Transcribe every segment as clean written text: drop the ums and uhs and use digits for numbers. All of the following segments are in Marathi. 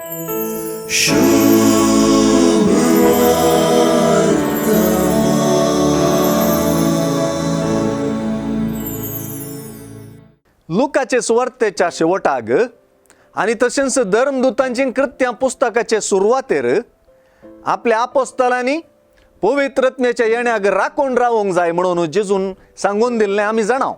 लुकाचे सुवार्तेच्या शेवटाक आणि तशेंच धर्मदूतांची कृत्यां पुस्तकाचे सुरवातेर आपल्या आपोस्तलांनी पवित्रत्म्याच्या येण्याक राखून रावंक जाय म्हणून जेजून सांगून दिल्लें आमी जाणाव.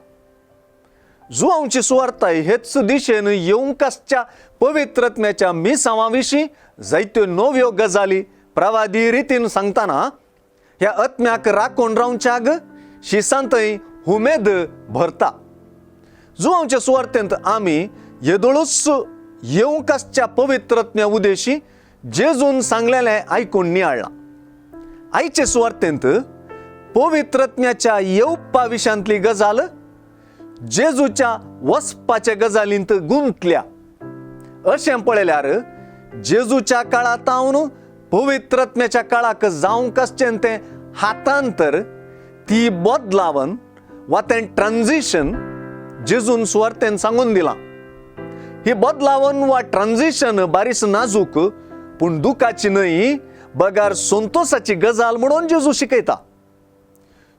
जुआंवची सुवार्ताय हेच दिशेन येवंक आसच्या पवित्रत्म्याच्या मिसांवा विशीं जायत्यो नव्यो गजाली प्रवादी रितीन सांगतना ह्या आत्म्याक राखून रावच्याक शिसांतय उमेद भरता. जुआंवच्या सुवार्तेंत आमी येदोळूच येवंक आसच्या पवित्रत्म्या उदेशी जेजून सांगलेलें आयकून नियाळ्ळां. आयचे सुवार्तेंत पवित्रत्म्याच्या येवपा विशांतली गजाल जेजूच्या वचपाचे गजालींत गुंतल्या. अशें पळयल्यार जेजूच्या काळातावन पवित्रत्म्याच्या काळाक जावंक आसचें तें हातांतर, ती बदलावन वा तें ट्रान्झिशन जेजून सुवार्तेन सांगून दिलां. ही बदलावन वा ट्रान्झिशन बारीस नाजूक पूण दुखाची न्हय, बगार संतोषाची गजाल म्हणून जेजू शिकयता.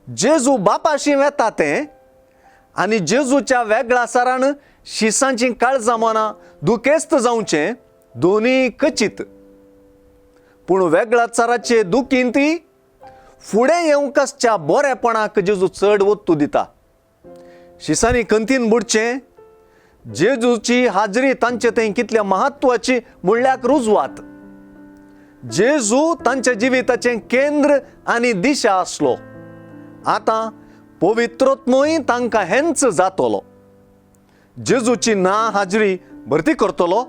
जेजू बापाशी वेता तें आनी जेजूच्या वेगळ्या सारान शिसांची काळजां मनां दुखेस्त जावचें दोनी कचीत. पूण वेगळ्या साराचे दुखीन ती फुडें येवंक आसच्या बरेपणाक जेजू चड वत्तू दिता. शिसांनी खंतीन बुडचें जेजूची हाजरी तांचे थंय कितल्या म्हत्वाची म्हणल्यार रुजवात. जेजू तांच्या जिविताचें केंद्र आनी दिशा आसलो. आतां पवित्रोत्मोय तांकां हेंच जातलो. जेजूची ना हाजरी भरती करतलो,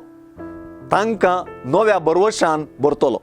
तांकां नव्या बरवशान भरतलो.